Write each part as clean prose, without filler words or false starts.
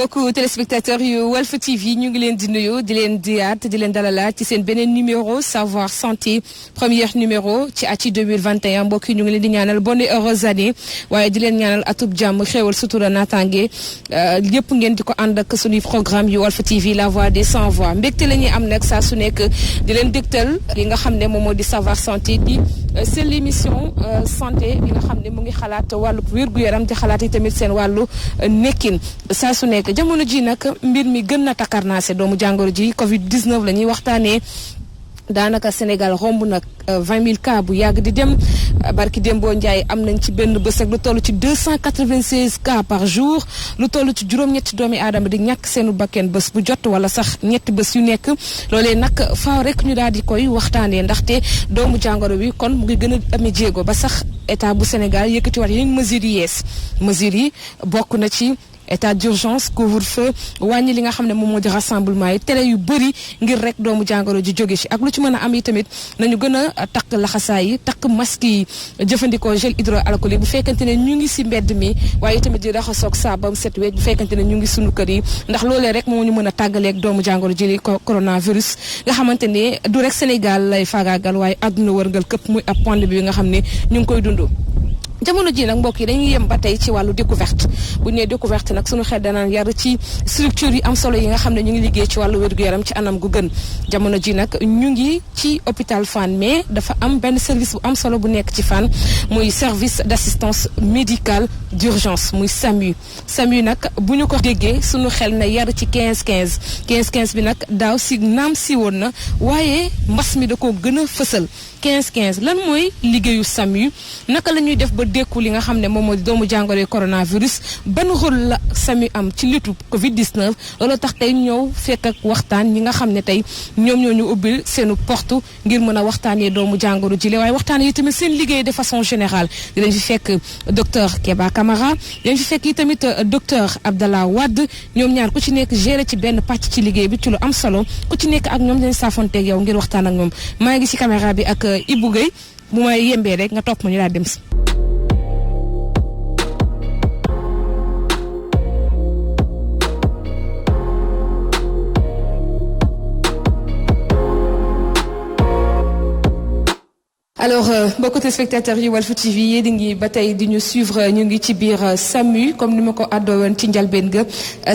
mbokku téléspectateurs yu Walf TV ñu ngi leen di nuyu di leen diyaat di leen dalalaat ci seen beneen numéro savoir santé premier numéro ci ati 2021 mbokk yi ñu ngi leen di ñaanal bonne et heureuse année waaye di leen ñaanal atub jàmm xéewal sutura naataange yëpp ngeen di ko ànd ak suñuy programme yu Walf TV la voix des sans voix mbégte la ñuy am nag saa su nekk di leen dégtal li nga xam ne moom moo di savoir santé di c'est l'émission santé bi nga xam ne mu ngi xalaat wàllu wér-gu-yaram di xalaat yi tamit seen wàllu nekkin saa su nekk jamono ji nag mbir mi gën na takkarnaase doomu jàngoro ji Covid 19 la ñuy waxtaanee daanaka Sénégal romb nag 20 000 cas bu yàgg di dem barki Dembo Ndiaye am nañ ci benn bés ak lu toll ci 296 cas par jour lu toll ci juróom-ñetti doomi aadama di ñàkk seenu bakken bés bu jot wala sax ñetti bés yu nekk loolee nag faaw rek ñu daal di koy waxtaanee ndaxte doomu jàngoro bi kon mu ngi gën a amee jéego ba sax état bu Sénégal yëkkatiwaat yeneen mesures yi yees mesures yi bokk na ci. état d'urgence couvre-feu wàññi li nga xam ne moom moo di rassemblement yi télé yu bëri ngir rek doomu jàngoro ji jóge ci ak lu ci mën a am yi tamit nañu gën a takk laxasaay yi takk masque yi jëfandikoo gel hydroalcoolique bu fekkante ne ñu ngi si mbedd mi waaye tamit di raxasoog saabam set wecc bu fekkante ne ñu ngi sunu kër yi ndax loolee rek moo ñu mën a tàggaleeg doomu jàngoro ji li coronavirus nga xamante ne du rek Sénégal lay faagaagal waaye àdduna wërngal këpp muy ab pandémie bi nga xam ne ñu ngi koy dund. jamono ji nag mbokk yi dañuy yem ba tey ci wàllu découverte bu ñu nee découverte nag suñu xel danaan yar ci structure yi am solo yi nga xam ne ñu ngi liggéey ci wàllu wér-gu-yaram ci anam gu gën jamono ji nag ñu ngi ci hôpital Fann mais dafa am benn service bu am solo bu nekk ci Fann muy service d'assistance médicale d'urgence muy SAMU nag bu ñu ko déggee suñu xel na yar ci 15 bi nag daaw si naam si woon na waaye mbas mi da koo gën a fësal 15 lan mooy liggéeyu SAMU naka la ñuy def ba dékku li nga xam ne moom moo di doomu jàngoro coronavirus ban rôle la SAMU am ci lutte Covid 19 loolu tax tey ñëw fekk ak waxtaan ñi nga xam ne tey ñoom ñoo ñu ubbil seenu porte ngir mën a waxtaanee doomu jàngoro ji waaye waxtaanee yi tamit seen liggéey de façon générale dinañ fi fekk docteur Keba Camara dinañ fi fekk yi tamit docteur Abdallah Wade ñoom ñaar ku ci nekk géré ci benn pàcc ci liggéey bi ci lu am solo ku ci nekk ak ñoom dañ saafonteeg yow ngir waxtaan ak ñoom maa ngi ci caméra bi ak Ibou Gueye bu may yembee rek nga topp ma ñu daal dem si. alors mbokku téléspectateurs yi Walf TV yéen a ngi ba tey di ñu suivre ñu ngi ci biir SAMU comme ni ma ko àddoo woon ci njalbeen ga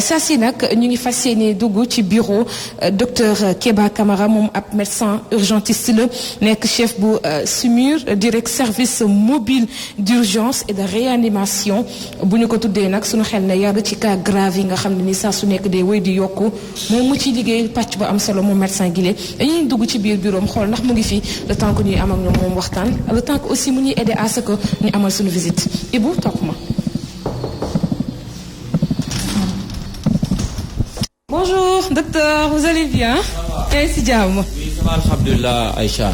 saa si nag ñu ngi fas yéene dugg ci bureau docteur Keba Camara moom ab médecin urgentiste la nekk chef bu SUMUR direct service mobile d'urgence et de réanimation bu ñu ko tuddee nag suñu xel ne yar ci cas grave yi nga xam ne ni saa su nekk day wéy di yokku moom mu ciy liggéey pàcc bu am solo moom médecin gi dañuy dugg ci biir bureau am xool ndax mu ngi fi le temps que ñuy am ak ñoom waxtaan le temps que aussi mu ñuy aider à ce que ñu amal suñu visite Ibou topp ma. Bonjour docteur, vous allez bien? yaa ngi si jàmm. oui ça va alhamdulilah Aïcha.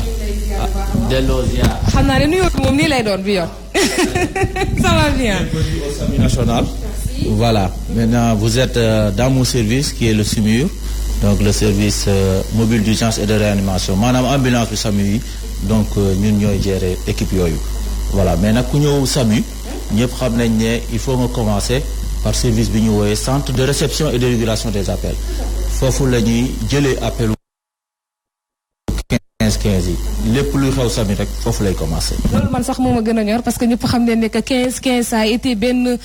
delloo ziar. xam naa ne nuyoo bi moom nii lay doon bi yoon. ça va bien. Bienvenue au SAMU national. Merci. Voilà maintenant vous êtes dans mon service qui est le SUMUR donc le service mobile d'urgence et de réanimation maanaam ambulance bi SAMU yi. donc ñun ñooy gérer équipe yooyu voilà mais nag ku ñëw SAMU ñëpp xam nañ ne il faut nga commencer par service bi ñu wooyee centre de réception et de régulation des appels foofu la ñuy jëlee appelu 15 yi lépp luy xew SAMU rek foofu lay commencer. loolu man sax moo ma gën a ñor parce que ñëpp xam ne que 15 ça a été benn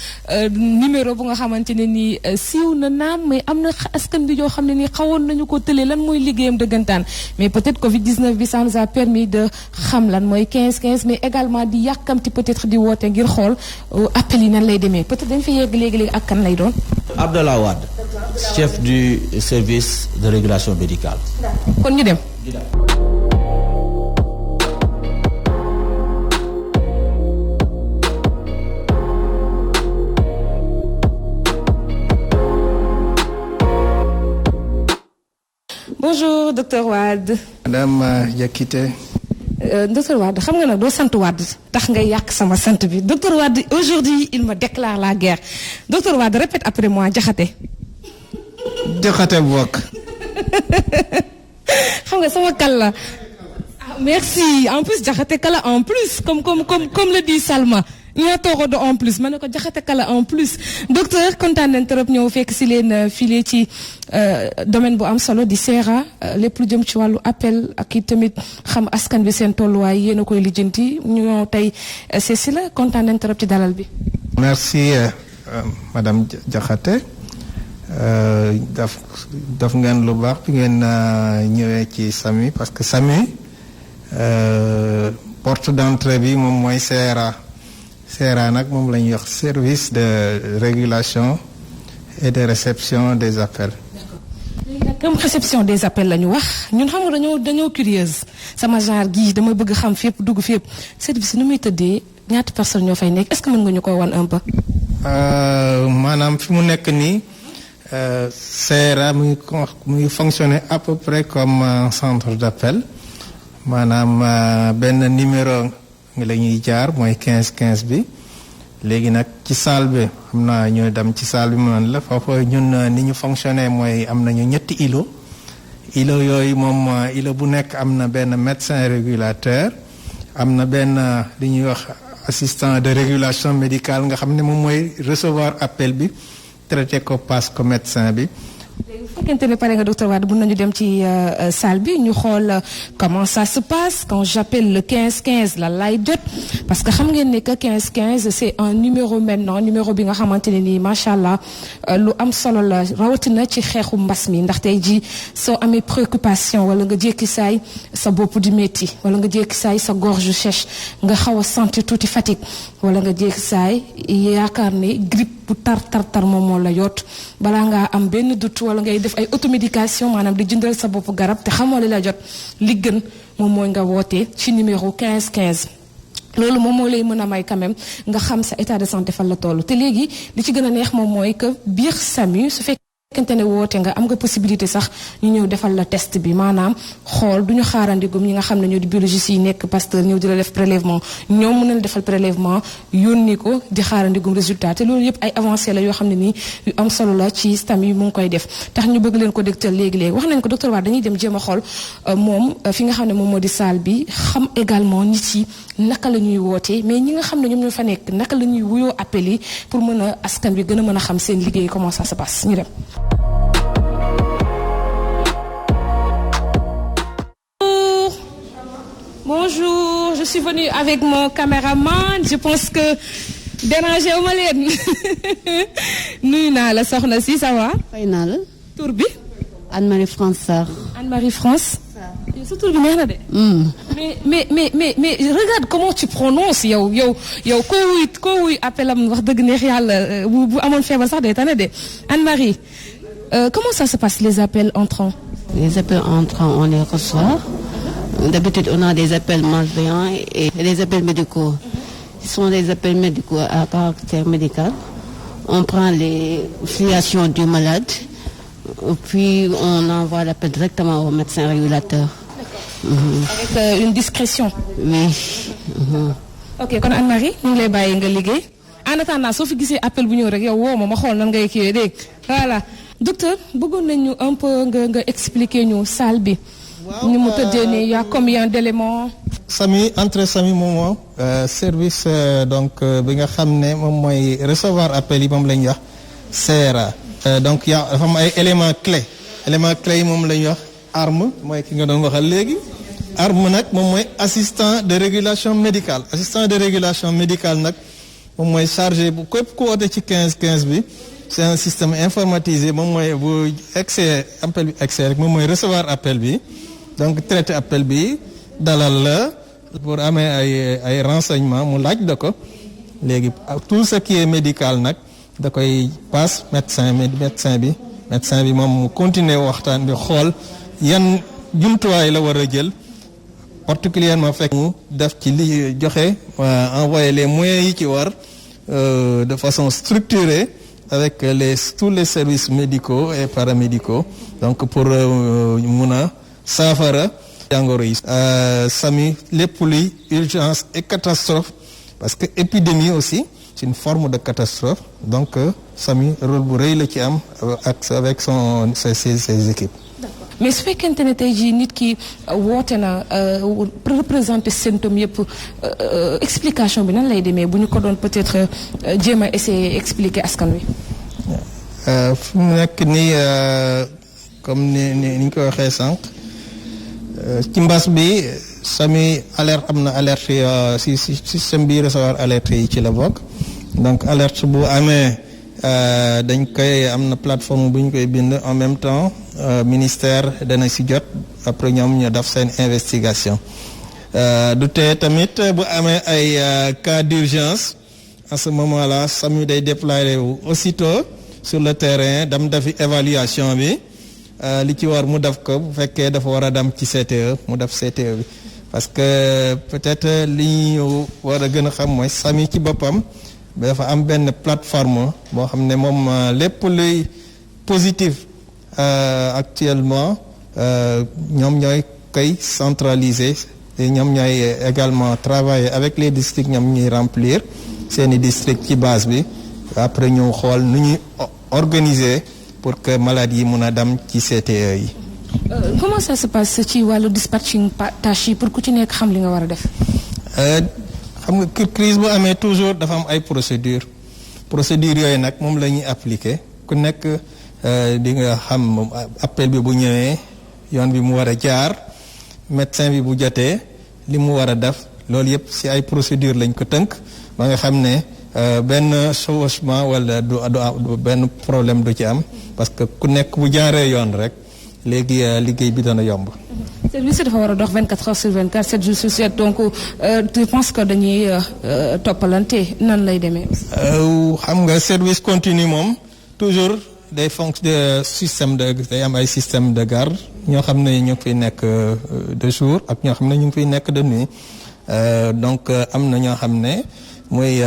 numéro bu nga xamante ne nii siiw na naam mais am na askan bi yoo xam ne nii xawoon nañu ko tëlee lan mooy liggéeyam dëggantaan mais peut-être Covid 19 bi ça nous a permis de xam lan mooy 15 mais également di yàkkamti peut-être di woote ngir xool appel yi nan lay demee peut-être dañ fa yegg léegi ak kan lay doon. Abdallah Wade chef du service de régulation médicale. kon ñu dem. Bonjour docteur Wade. Madame Diakité. Docteur Wade xam nga nag doo sant Wade tax nga yàq sama sant bi docteur Wade aujourd'hui il me déclare la guerre docteur Wade répète après moi Diakhaté. Diakhaté bokk. xam nga sama kal la. Ah, merci en plus Diakhaté kala en plus comme le dit Salma ñoo toogado en plus ma ne ko jaxate kala en plus docteur kontaan nañ trop ñëw fekk si leen file ci domaine bu am solo di SERA lépp lu jëm ci wàllu appel ak i tamit xam askan bi seen tolluwaay yéen a koy lijjanti ñoo tey si la kontaan nañ trop ci dalal bi. merci madame Diakhaté daf ngeen lu baax bi ngeen ñëwee ci SAMU parce que SAMU porte d'entrée bi moom mooy SERA nag moom la ñuy wax service de régulation et de réception des appels. comme réception des appels la ñu wax ñun xam nga dañoo curieuse sama genre gii dama bëgg xam fépp dugg fépp service nu muy tëddee ñaata personnes ñoo fay nekk est-ce que mën nga ñu koy wan un peu. maanaam fi mu nekk nii SERA mu ngi fonctionner à peu près comme un centre d'appel maanaam benn numéro la ñuy jaar mooy 15 bi léegi nag ci salle bi xam naa ñoo dem ci salle bi mu naan la foofu ñun ni ñu fonctionner mooy am nañu ñetti îlot yooyu moom îlot bu nekk am na benn médecin régulateur am na benn li ñuy wax assistant de régulation médicale nga xam ne moom mooy recevoir appel bi traité ko passe ko médecin bi. léegi bu fekkente ne pare nga docteur Wade mën nañu dem ci salle bi ñu xool comment ça se passe quand j'appelle le 15 la lay jot parce que xam ngeen ne que 15 c'est un numéro maintenant numéro bi nga xamante ne nii macha allah lu am solo la rawatina ci xeexu mbas mi ndax tey jii soo amee préoccupation wala nga jékki saay sa bopp di métti wala nga jékki saay sa gorge sèche nga xaw a sentir tuuti fatigue wala nga jékki saay yaakaar ne grippe bu tar moom moo la yot balaa ngaa am benn doute wala ngay def ay automédication maanaam di jëndal sa bopp garab te xamoo li la jot li gën moom mooy nga woote ci numéro 15 loolu moom moo lay mën a may quand même nga xam sa état de santé fan la toll te léegi li ci gën a neex moom mooy que biir SAMU su fekkente ne woote nga am nga possibilité sax ñu ñëw defal la test bi maanaam xool duñu xaarandigum ñi nga xam ne ñoo di biologiste yi nekk Pasteur ñëw di la def prélèvement ñoom mën na la defal prélèvement yónni ko di xaarandigum résultat te loolu yëpp ay avancé la yoo xam ne nii yu am solo la ci SAMU mu ngi koy def tax ñu bëgg leen ko dégtal léegi wax nañ ko docteur Wade dañuy dem jéem a xool moom fi nga xam ne moom moo di salle bi xam également nit yi naka la ñuy wootee mais ñi nga xam ne ñoom ñoo fa nekk naka la ñuy wuyoo appel yi pour mën a askan bi gën a mën a xam seen liggéey comment ça se passe ñu dem. Bonjour, je suis venue avec mon caméraman je pense que dérangé wu ma leen nuyu naa la soxna si ça va. fay naa la. tur bi. Anne-Marie France Sarr. Anne-Marie France. sa tur bi neex na de. mais regarde comment tu prononces yow koo wuy appelam wax dëgg neex yàlla bu amoon feebar sax day tane de Anne-Marie comment ça se passe les appels entrants. Les appels entrants on les reçoit. D'habitude, on a des appels malveillants et des appels médicaux. Ce sont des appels médicaux à caractère médical. On prend les filiations du malade, puis on envoie l'appel directement au médecin régulateur. Avec une discrétion. Oui. Ok kon Anne-Marie ñu ngi lay bàyyi nga liggéey en attendant soo fi gisee appel bu ñëw rek yow woo ma xool nan ngay kiiwee dégg voilà docteur bëggoon nañu un peu nga expliquer ñu salle bi. ni mu tëddee nii y a combien d'éléments. SAMU entrée SAMU moom service donc bi nga xam ne moom mooy recevoir appel yi moom la ñuy wax SERA. donc dafa am ay éléments clés yi moom la ñuy wax arme mooy ki nga doon waxal léegi. arme nag moom mooy assistant de régulation médicale nag moom mooy chargé bu képp ku woote ci 15 bi. c'est un système informatisé moom mooy bu accès appel bi accès rek moom mooy recevoir appel bi. donc traité appel bi dalal la pour amee ay renseignements mu laaj da ko léegi tout ce qui est médical nag da koy passe médecin bi moom mu continuer waxtaan bi xool yan jumtuwaay la war a jël particulièrement fekk mu def ci li joxe envoyer les moyens yi ci war de façon structurée avec tous les services médicaux et paramédicaux donc pour mun a saafara jàngoro yi. SAMU lépp luy urgence et catastrophe parce que épidémie aussi c'est une forme de catastrophe donc SAMU rôle bu rëy la ci am avec ses équipes. mais su fekkente ne tey jii nit ki woote na représenter symptômes yëpp explication bi nan lay demee bu ñu ko doon peut-être jéem a essayer expliquer askan wi. fu mu nekk nii comme ni ñu ko waxee sànq ci mbas bi SAMU alerte am na alerte si système bi recevoir alerte yi ci la bokk donc alerte bu amee dañ koy am na plateforme bu ñu koy bind en même temps ministère dana si jot après ñoom ñu def seen investigation du tee tamit bu amee ay cas d'urgence à ce moment-là SAMU day déployer wu aussitôt sur le terrain dam defi évaluation bi li ci war mu def ko bu fekkee dafa war a dem ci CTE mu def CTE bi parce que peut-être li ñu war a gën a xam mooy SAMU ci boppam dafa am benn plateforme boo xam ne moom lépp luy positif actuellement ñoom ñooy koy centraliser et ñoom ñooy également travailler avec les districts ñoom ñuy remplir seeni district ci base bi après ñu xool nu ñuy organiser pour que malade yi mun a dem ci CTE yi. Comment ça se passe ci wàllu dispatching tâches yi pour ku ci nekk xam li nga war a def. xam nga crise bu amee toujours dafa am ay procédures yooyu nag moom la ñuy appliquer ku nekk di nga xam appel bi bu ñëwee yoon bi mu war a jaar médecin bi bu jotee li mu war a def loolu yëpp ci ay procédures lañ ko tënk ba nga xam ne benn chevauchement wala du benn problème du ci am parce que ku nekk bu jaaree yoon rek léegi liggéey bi dana yomb. service dafa war a dox 24 heures sur 24 7 jours sur 7 donc je pense que dañuy toppalante nan lay demee. xam nga service continu moom toujours day fonctionner système day am ay système de garde ñoo xam ne ñu ngi fiy nekk de jour ak ñoo xam ne ñu ngi fiy nekk de nuit donc am na ñoo xam ne mooy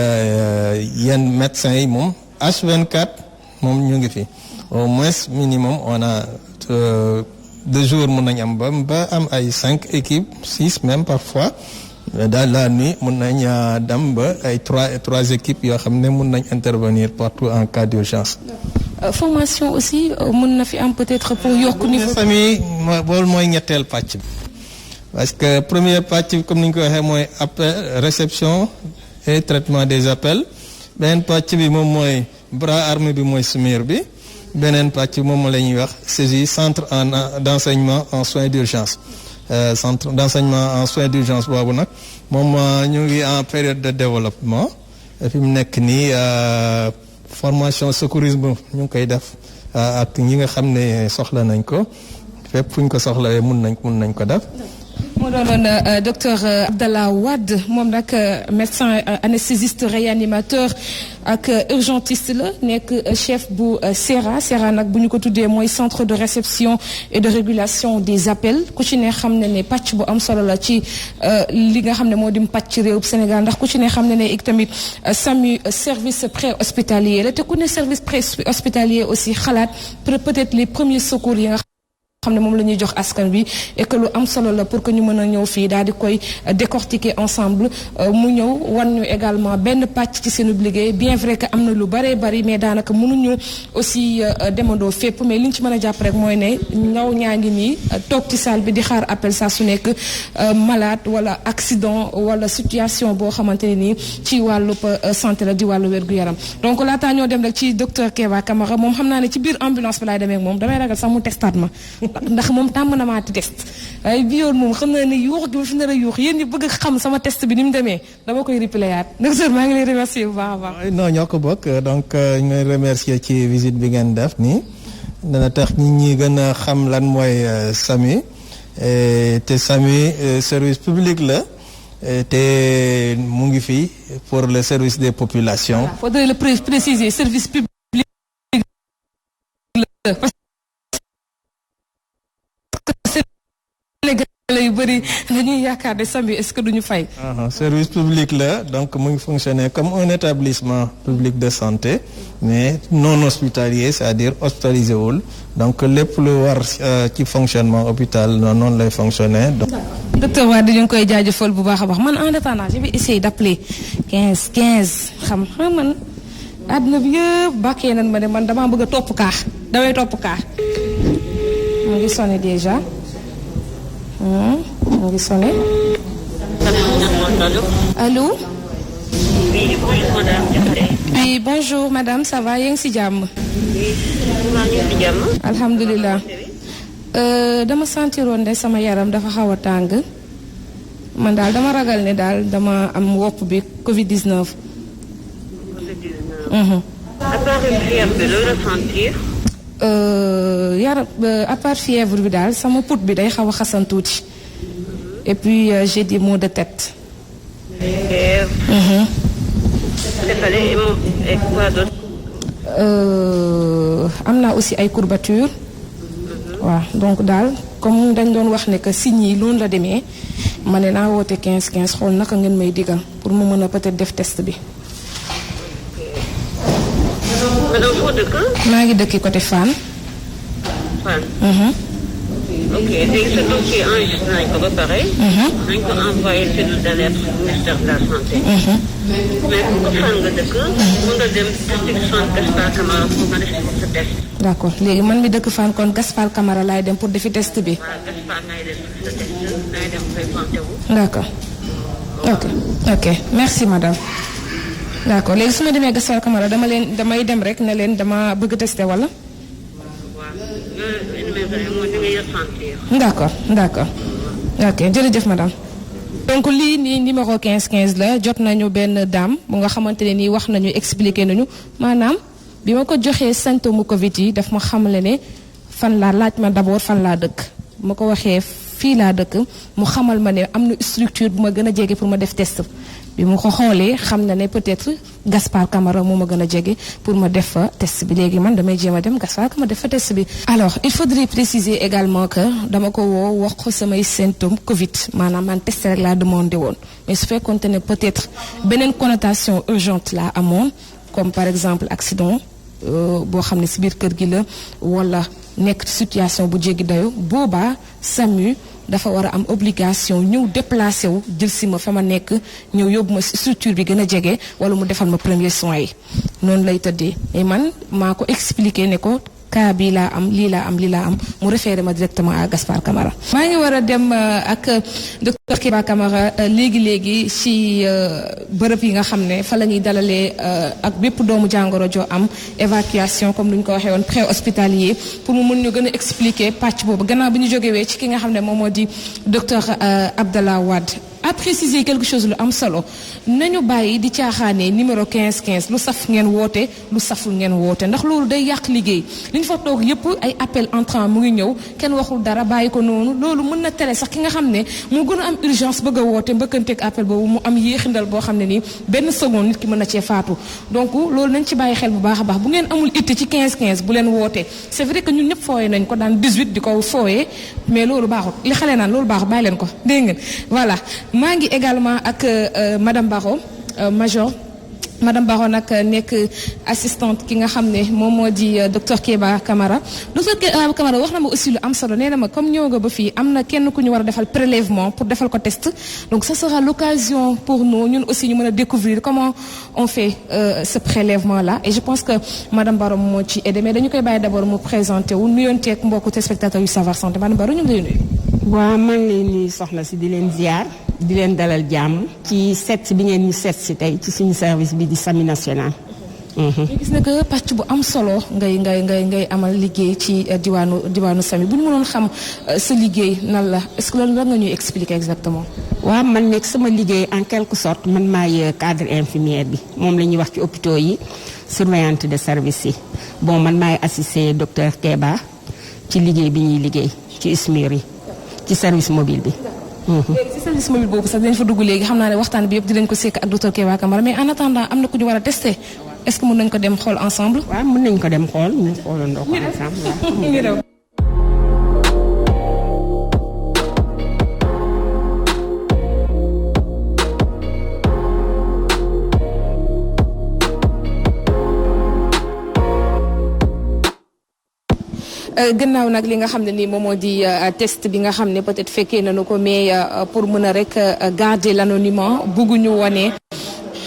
yenn médecins yi moom H24 moom ñu ngi fi au moins minimum on a 2 jours mun nañ am ba am ay 5 équipes 6 même parfois dans la nuit mun nañ dem ba ay 3 équipes yoo xam ne mun nañ intervenir partout en cas d'urgence. Formation aussi mun na fi am peut-être pour yokk niveau. famille boolu mooy ñetteel pàcc bi parce que premier pàcc bi comme ni ñu ko waxee mooy appel réception et traitement des appels beneen pàcc bi moom mooy bras armé bi mooy SMUR bi beneen pàcc moom la ñuy wax CESI centre d'enseignement en soins d'urgence centre d'enseignement en soins d'urgence boobu nag moom ñu ngi en période de développement fi mu nekk nii formation secourisme ñu ngi koy def ak ñi nga xam ne soxla nañ ko fépp fu ñu ko soxlawee mun nañ ko def. moo doonoon docteur Abdallah Wade moom nag médecin anesthésiste réanimateur ak urgentiste la nekk chef bu SERA nag bu ñu ko tuddee mooy centre de réception et de régulation des appels ku ci ne xam ne ne pàcc bu am solo la ci li nga xam ne moo di pàcc réew Sénégal ndax ku ci ne xam ne ne ik tamit SAMU service pré-hospitalier la te ku ne service pré-hospitalier aussi xalaat peut-être les premiers secours yi nga xam ne moom la ñuy jox askan bi et que lu am solo la pour que ñu mën a ñëw fii daal di koy décortiquer ensemble mu ñëw wan ñu également benn pàcc ci seen liggéey bien vrai que am na lu bëree bëri mais daanaka mënuñu aussi demandoo fépp mais li ñu ci mën a jàpp rek mooy ne ndaw ñaa ngi nii toog ci salle bi di xaar appel saa su nekk malade wala accident wala situation boo xamante ne nii ci wàllu santé la di wàllu wér-gu-yaram donc laataa ñoo dem rek ci docteur Keba Camara moom xam naa ne ci biir ambulance bi laay demee ak moom damay ragal sax mu testaat ma ndax moom tàmm na maa test waaye bi yoon moom xam naa ne yuux gi ma fi nar a yuux yéen ñi bëgg a xam sama test bi ni mu demee dama koy replayaat docteur maa ngi lay remercier bu baax a baax. non ñoo ko bokk donc ñu ngi remercier ci visite bi ngeen def nii dana tax nit ñi gën a xam lan mooy SAMU te SAMU service public la te mu ngi fi pour le service des populations. Il faudrait le préciser service public la. Sénégalais yu bëri dañuy yaakaar ne SAMU est-ce que duñu fay. service public la donc mu ngi fonctionner comme un établissement public de santé mais non hospitalier c'est-à-dire hospitalisé wul donc lépp lu war ci fonctionnement hôpital noonu lay fonctionner. docteur Wade ñu ngi koy jaajëfal bu baax a baax man en attendant je vais essayer d'appeler 15 xam man àdduna bi yëpp bàkkee nañ ma ne man damaa bëgg a topp kaa damay topp kaa. mu ngi sonné déjà mu ngi sonné. Allô. Oui, bonjour madame. Oui, bonjour madame, ça va yéen si jàmm. alhamdulilah. Dama sentiroon ne sama yaram dafa xaw a tàng man daal dama ragal ne daal dama am wopp bi Covid-19. À part une fièvre, le ressentir. Yaram à part fièvre bi daal sama put bi day xaw a xasan tuuti et puis j'ai des maux de tête. Fièvre. Céphalée et quoi d'autre? Am naa aussi ay courbatures. waaw donc daal comme dañ doon wax ne que signes yi loolu la demee ma ne naa woote 15 xool naka ngeen may digal pour mu mën a peut-être def test bi. Madame foo dëkk? maa ngi dëkki côté Fann. Fann. Ok léegi sa dossier enregistré nañ ko ba pare. nañ ko envoyé cellule d'alerte ministère de la santé. mais ku ko Fann nga dëkk mën nga dem district centre Gaspard Camara pour nga def sa test. d'accord léegi man mi dëkk Fann kon Gaspard Camara laay dem pour defi test bi. waaw Gaspard ngay dem sa test ngay dem présenté wu. d'accord ok merci madame. d'accord léegi su ma demee Gaspard Camara damay dem rek ne leen dama bëgg tester wala. d'accord ok jërëjëf madame. donc lii nii numéro 15 la jot nañu benn dame bu nga xamante ne nii wax nañu expliquer nañu maanaam bi ma ko joxee symptôme Covid yi daf ma xamle ne fan laa laaj ma d'abord fan laa dëkk ma ko waxee fii laa dëkk mu xamal ma ne am na structure bu ma gën a jege pour ma def test bi mu ko xoolee xam na ne peut-être Gaspard Camara moo ma gën a jege pour ma def fa test bi léegi man damay jéem a dem Gaspard Camara def fa test bi. alors il faudrait préciser également que dama ko woo wax ko samay symptômes Covid maanaam man test rek laa demandé woon mais su fekkoonte ne peut-être beneen connotation urgente laa amoon comme par exemple accident boo xam ne ci biir kër gi la walla nekk situation bu jéggi dayo boobaa SAMU dafa war a am obligation ñëw déplacé wu jël si ma fa ma nekk ñëw yóbbu ma structure bi gën a jege wala mu defal ma premier soin yi noonu lay tëddee et man maa ko expliqué ne ko cas bii laa am lii laa am mu référé ma directement à Gaspard Camara. maa ngi war a dem ak docteur Keba Camara léegi ci bërëb yi nga xam ne fa la ñuy dalalee ak bépp doomu jàngoro joo am évacuation comme ni ñu ko waxee woon pré-hospitalier pour mu mën ñu gën a expliquer pàcc boobu gannaaw bi ñu jógewee ci ki nga xam ne moom moo di docteur Abdallah Wade. à préciser quelque chose lu am solo nañu bàyyi di caaxaanee numéro 15 lu saf ngeen woote lu saful ngeen woote ndax loolu day yàq liggéey li ñu fa toog yépp ay appel entrant mu ngi ñëw kenn waxul dara bàyyi ko noonu loolu mën na tere sax ki nga xam ne moo gën a am urgence bëgg a woote mbëkkanteeg appel boobu mu am yéexindal boo xam ne nii benn seconde nit ki mën na cee faatu donc loolu nañ ci bàyyi xel bu baax a baax bu ngeen amul itte ci 15 bu leen woote c'est vrai que ñun ñëpp fooyee nañ ko daan 18 di ko fooyee mais loolu baaxul li xale naan loolu baaxul bàyyi leen ko dégg ngeen voilà maa ngi également ak madame Baro major madame Baro nag nekk assistante ki nga xam ne moom moo di docteur Keba Camara docteur Keba Camara wax na ma aussi lu am solo nee na ma comme ñëw nga ba fii am na kenn ku ñu war a defal prélèvement pour defal ko test donc ça sera l'occasion pour nous ñun aussi ñu mën a découvrir comment on fait ce prélèvement là et je pense que madame Baro moo ci aidé mais dañu koy bàyyi d'abord mu présenté wu nuyonteeg mbokku téléspectateurs yu Savoir Santé madame Baro ñu ngi lay nuyu. waaw maa ngi lay nuyu soxna si di leen ziar di leen dalal jàmm ci seet bi ngeen ñu seet si tey ci suñu service bi di SAMU national. ñu gis ne que pàcc bu am solo ngay amal liggéey ci diwaanu SAMU bu ñu mënoon xam sa liggéey nan la est-ce que loolu la nga ñuy expliquer exactement. waaw man nekk sama liggéey en quelque sorte man maay cadre infirmière bi moom la ñuy wax ci hôpitaux yi surveillante de service yi bon man maay assister docteur Keba ci liggéey bi ñuy liggéey ci SMUR yi ci service mobile bi. léegi ci service mobile boobu sax dañ fa dugg léegi xam naa ne waxtaan bi yëpp dinañ ko sekk ak docteur Keba Camara mais en attendant am na ku ñu war a tester est-ce que mën nañ ko dem xool ensemble. waaw mën nañ ko dem xool ñu xoolandoo ko ensemble waaw. gannaaw nag li nga xam ne nii moom moo di test bi nga xam ne peut-être fekkee nañu ko mais pour mën a rek garder l'anonymat bëgguñu wane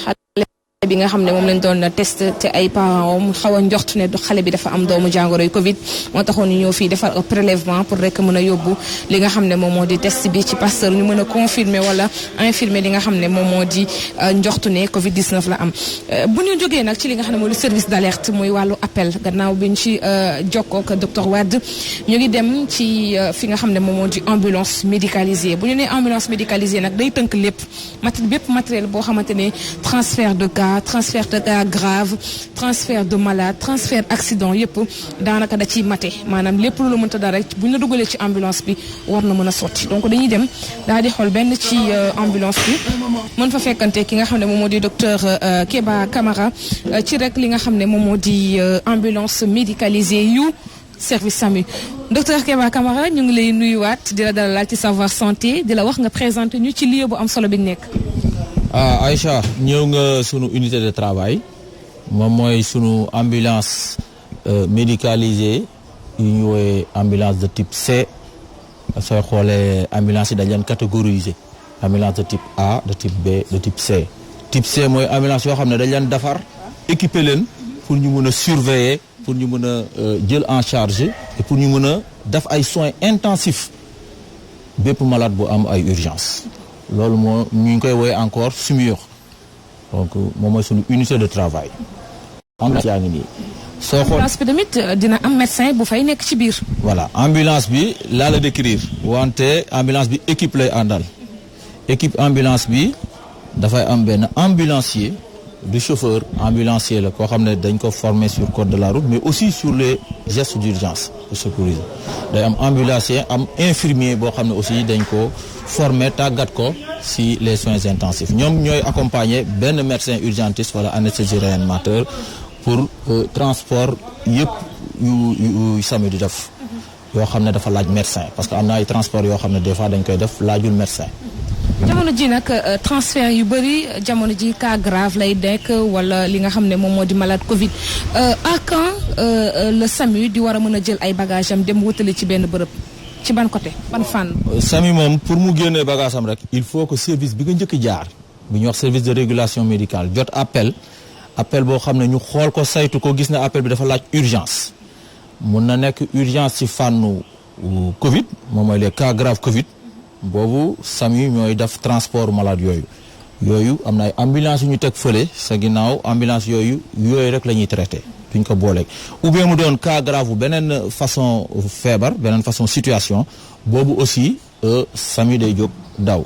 xale bi nga xam ne moom lañ doon test te ay parents mu xaw a njort ne xale bi dafa am doomu jàngoroy Covid moo taxoon ñu ñëw fii defar prélèvement pour rek mën a yóbbu li nga xam ne moom moo di test bi ci Pasteur ñu mën a confirmer wala infirmer li nga xam ne moom moo di njortu ne Covid 19 la am. bu ñu jógee nag ci li nga xam ne mooy le service d'alerte muy wàllu appel gannaaw bi ñu ci jokkoo ak docteur Wade ñu ngi dem ci fi nga xam ne moom moo di ambulance médicalisée bu ñu nee ambulance médicalisée nag day tënk lépp bépp matériel boo xamante ne transfert de cas grave transfert de malade transfert accident yëpp daanaka da ciy mate maanaam lépp lu la mënta dara rek bu ñu la dugalee ci ambulance bi war na mën a sotti donc dañuy dem daal di xool benn ci ambulance bi mën fa fekkante ki nga xam ne moom moo di docteur Keba Camara ci rek li nga xam ne moom moo di ambulance médicalisée yu service SAMU docteur Keba Camara ñu ngi lay nuyuwaat di la dalal ci Savoir Santé di la wax nga présenté ñu ci lieu bu am solo bi ñu nekk. Aïcha ñëw nga sunu unité de travail moom mooy sunu ambulance médicalisée yu ñu woowee ambulance de type C sooy xoolee ambulance yi dañ leen catégoriser ambulance de type A de type B de type C. type C mooy ambulance yoo xam ne dañ leen defar équiper leen pour ñu mën a surveiller pour ñu mën a jël en charge et pour ñu mën a def ay soins intensifs bépp malade bu am ay urgence loolu moo ñu ngi koy woowee encore SUMUR donc moom mooy suñu unité de travail. ambulance yaa ngi nii. soo xool ambulance bi tamit dina am médecin bu fay nekk ci biir. voilà ambulance bi laa la décrire wante ambulance bi équipe lay àndal équipe ambulance bi dafay am benn ambulancier du chauffeur ambulancier la koo xam ne dañ ko former sur code de la route mais aussi sur les gestes d'urgence de secourisme day am ambulancier am infirmier boo xam ne aussi dañ ko former tàggat ko si les soins intensifs ñoom ñooy accompagner benn médecin urgentiste wala anesthésie réanimateur pour transport yëpp yu SAMU di def yoo xam ne dafa laaj médecin parce que am na ay transport yoo xam ne des fois dañ koy def laajul médecin. jamono ji nag transfert yu bëri jamono ji cas grave lay nekk wala li nga xam ne moom moo di malade Covid à quand le SAMU di war a mën a jël ay bagages am dem wutali ci benn bërëb ci ban côté ban fànn. SAMU moom pour mu génnee bagage am rek il faut que service bi nga njëkk jaar bi ñuy wax service de régulation médicale jot appel boo xam ne ñu xool ko saytu ko gis na appel bi dafa laaj urgence mun na nekk urgence ci fànnu Covid moom mooy les cas graves Covid. boobu SAMU ñooy def transport malade yooyu am na ay ambulance yu ñu teg fële sa ginnaaw ambulance yooyu rek la ñuy traité duñ ko booleeg ou bien mu doon cas grave bu beneen façon feebar beneen façon situation boobu aussi SAMU day jóg daw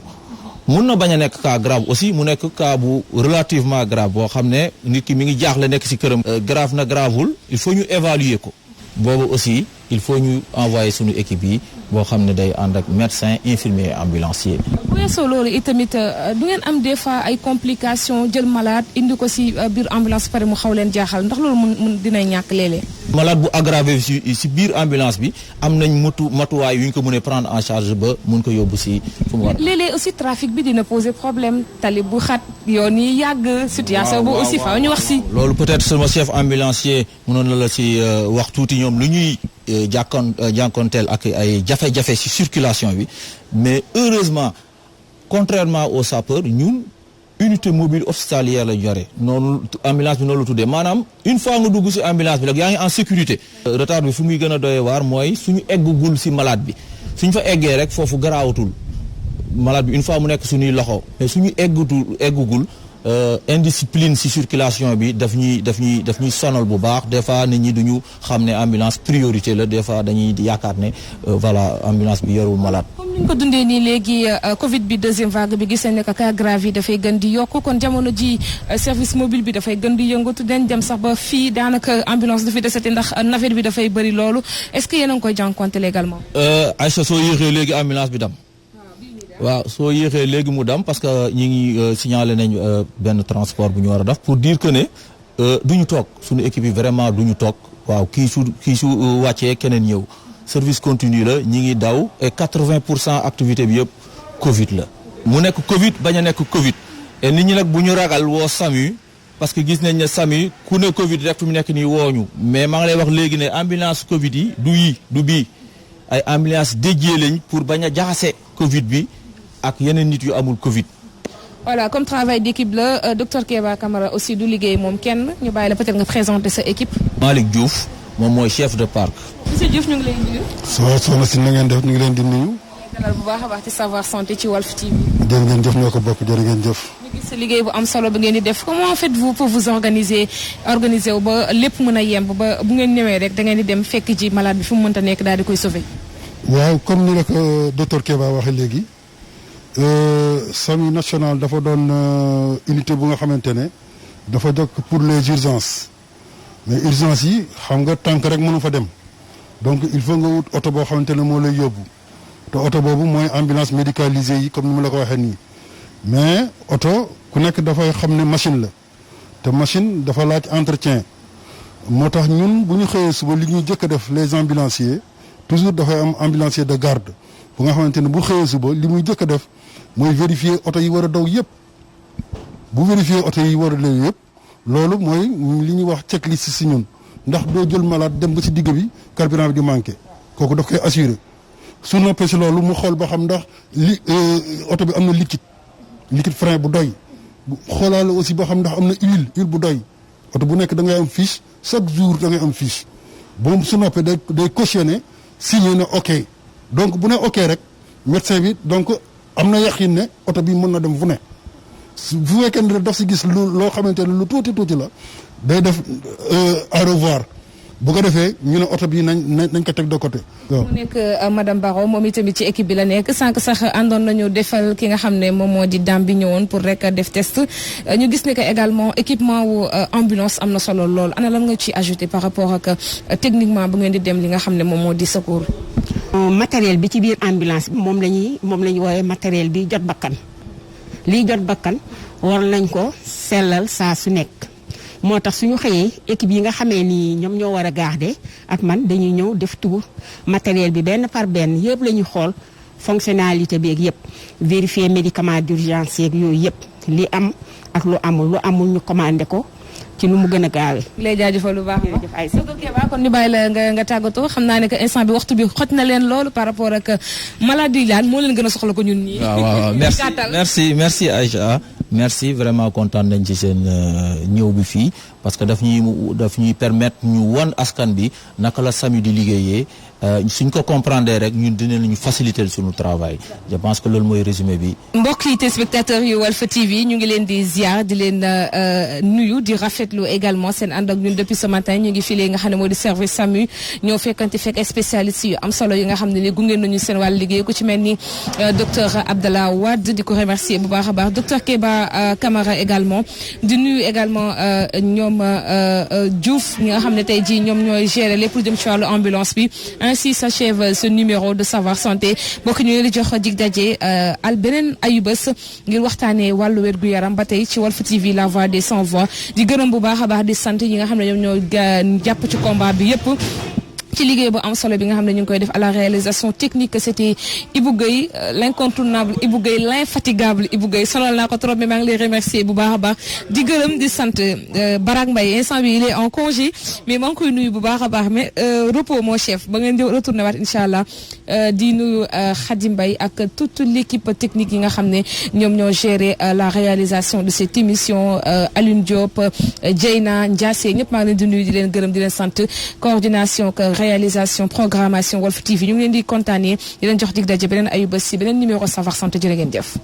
mun na bañ a nekk cas grave aussi mu nekk cas bu relativement grave boo xam ne nit ki mi ngi jaaxle nekk ci këram grave na gravul il faut ñu évaluer ko boobu aussi il faut ñu envoyer suñu équipe yi boo xam ne day ànd ak médecin infirmier ambulancier. bu weesoo loolu itamit du ngeen am des fois ay complications jël malade indi ko ci biir ambulance pare mu xaw leen jaaxal ndax loolu mun dina ñàkk léeg-léeg. malade bu aggravé ci biir ambulance bi am nañ matuwaay yu ñu ko mënee prendre en charge ba mun ko yóbbu ci fu mu war. léeg-léeg aussi trafic bi dina poser problème tali bu xat yoon yi yàgg. situation boobu aussi faaw ñu wax ci. loolu peut-être sama chef ambulancier mënoon la ci wax tuuti ñoom lu ñuy. jànkoonteel ak ay jafe-jafe ci circulation bi mais heureusement contrairement aux sapeurs ñun unité mobile hospitalière la jore noonu ambulance bi noonu la tuddee maanaam une fois nga dugg ci ambulance bi rek yaa ngi en sécurité retard bi fu muy gën a doyee waar mooy suñu eggugul ci malade bi suñ fa eggee rek foofu garaawatul malade bi une fois mu nekk suñuy loxo mais suñu eggugul indiscipline ci circulation bi daf ñuy sonal bu baax des fois nit ñi duñu xam ne ambulance priorité la des fois dañuy yaakaar ne voilà ambulance bi yorul malade. comme ni ñu ko dundee nii léegi Covid bi deuxième vague bi gis nañ ne cas grave yi dafay gën di yokk kon jamono ji service mobile bi dafay gën di yëngatu dañ dem sax ba fii daanaka ambulance dafay desati ndax navette bi dafay bëri loolu est-ce que yéen a ngi koy jànkuwanteel également. Aïcha soo yéexee léegi ambulance bi dem. waaw soo yéexee léegi mu dem parce que ñi ngi signalé nañ benn transport bu ñu war a def pour dire que ne du ñu toog suñu équipe yi vraiment du ñu toog waaw kii su wàccee keneen ñëw service continu la ñi ngi daw et 80% activité bi yëpp Covid la. mu nekk Covid bañ a nekk Covid et nit ñi nag bu ñu ragal woo SAMU parce que gis nañ ne SAMU ku ne Covid rek fi mu nekk nii wooñu mais maa ngi lay wax léegi ne ambulance Covid yi du bii ay ambulance dédié lañ pour bañ a jaxase Covid bi. ak yeneen nit yu amul Covid voilà comme travail d'équipe la docteur Kéba Camara aussi du liggéey moom kenn ñu bàyyi la peut-être nga présenter sa équipe. Malick Diouf moom mooy chef de parc. monsieur Diouf ñu ngi lay nuyu. soxna si na ngeen def ñu ngi leen di nuyu. dalal bu baax a baax ci Savoir Santé ci Walf TV. jërë ngeen jëf ñoo ko bokk jërë ngeen jëf. ñu gis sa liggéey bu am solo ba ngeen di def comment faites-vous pour vous organiser wu ba lépp mën a yemb ba bu ngeen ñëwee rek da ngeen di dem fekk ji malade bi fu mu mënta nekk daal di koy sauver. waaw comme ni la ko docteur Kéba waxee léegi SAMU national dafa doon unité bu nga xamante ne dafa jóg pour les urgences mais urgences yi xam nga tànk rek mënu fa dem donc il faut nga wut oto boo xamante ne moo lay yóbbu te oto boobu mooy ambulance médicalisée yi comme ni ma la ko waxee nii mais oto ku nekk dafay xam ne machine la te machine dafa laaj entretien moo tax ñun bu ñu xëyee suba li ñuy jëkk a def les ambulanciers toujours dafay am ambulancier de garde bu nga xamante ne bu xëyee suba li muy jëkk a def mooy vérifier oto yi war a daw yëpp bu vérifier oto yi war a daw yëpp loolu mooy li ñuy wax checklist si ñun ndax doo jël malade dem ba si digg bi carburant bi di manqué kooku daf koy assuré su noppee si loolu mu xool ba xam ndax oto bi am na liquide frein bu doy xoolaale aussi ba xam ndax am na huile bu doy oto bu nekk da ngay am fiche chaque jour da ngay am fiche boobu su noppee day cautionné signé ne ok donc bu ne ok rek médecin bi donc am na yaqin ne oto bi mën na dem fu ne bu fekkee ne daf si gis loo xamante ne lu tuuti la day def au revoir bu ko defee ñu ne oto bi nañ ko teg de côté. mu nekk madame Baro moom itamit ci équipe bi la nekk sànq sax àndoon nañu defal ki nga xam ne moom moo di dame bi ñëwoon pour rek def test ñu gis ne que également équipement wu ambulance am na solo lool ana lan nga ci ajouté par rapport ak techniquement bu ngeen di dem li nga xam ne moom moo di secours. matériel bi ci biir ambulance bi moom la ñuy woowee matériel bi jot bakkan liy jot bakkan war nañ ko sellal saa su nekk. moo tax suñu xëyee équipe yi nga xamee ni ñoom ñoo war a garder ak man dañuy ñëw def tour matériel bi benn par benn yëpp la ñuy xool fonctionnalité bi ak yëpp vérifier médicament d'urgence yeeg yooyu yëpp li am ak lu amul ñu commandé ko ci nu mu gën a gaawee. lay jaajëfal lu baax jërëjëf Aïssa. kon ñu bàyyi la nga tàggatoo xam naa ne que instant bi waxtu bi xoj na leen loolu par rapport ak maladie laan moo leen gën a soxla ko ñun ñii. waaw merci Aïcha merci vraiment kontaan nañ ci seen ñëw bi fii parce que daf ñuy permettre ñu wan askan bi naka la SAMU di liggéeyee suñ ko comprendre rek ñun dinañu faciliter suñu travail je pense que loolu mooy résumé bi. mbokk yi téléspectateurs yu Walf TV ñu ngi leen di ziar di leen nuyu di rafetlu également seen ànd ak ñun depuis ce matin ñu ngi fii nga xam ne moo di service SAMU ñoo fekk spécialistes yu am solo yi nga xam ne ni gunge nañu seen wàllu liggéey ku ci mel ni docteur Abdallah Wade di ko remercier bu baax a baax docteur Kéba Camara également di nuyu également ñoom Diouf ñi nga xam ne tey jii ñoom ñooy gérer lépp lu jëm ci wàllu ambulance bi. Ainsi s'achève ce numéro de Savoir Santé mbokk ñu leen di jox dig daje al beneen ayubés ngir waxtaanee wàllu wérgu yaram ba tey ci Walf TV la voix des sans voix di gërëm bu baax a baax di sant yi nga xam ne ñoom ñoo jàpp ci combat bi yépp ci liggéey bu am solo bi nga xam ne ñu ngi koy def à la réalisation technique c'était Ibou Gueye l'incontournable Ibou Gueye l'infatigable Ibou Gueye sonal naa ko trop mais maa ngi lay remercier bu baax a baax di gërëm di sant Barak Mbaye instant bi il est en congé mais maa ngi koy nuyu bu baax a baax mais repos mon chef ba ngeen di retourné waat incha allah di nuyu Khady Mbaye ak toute l'équipe technique yi nga xam ne ñoom ñoo gérer la réalisation de cette émission Alioune Diop Dieyna Ndiassé ñëpp maa ngi leen di nuyu di leen gërëm di leen sant coordination réalisation programmation Walf TV ñu ngi leen di kontaanee di leen jox dig daje beneen ayubés si beneen numéro Savoir Santé jërë ngeen jëf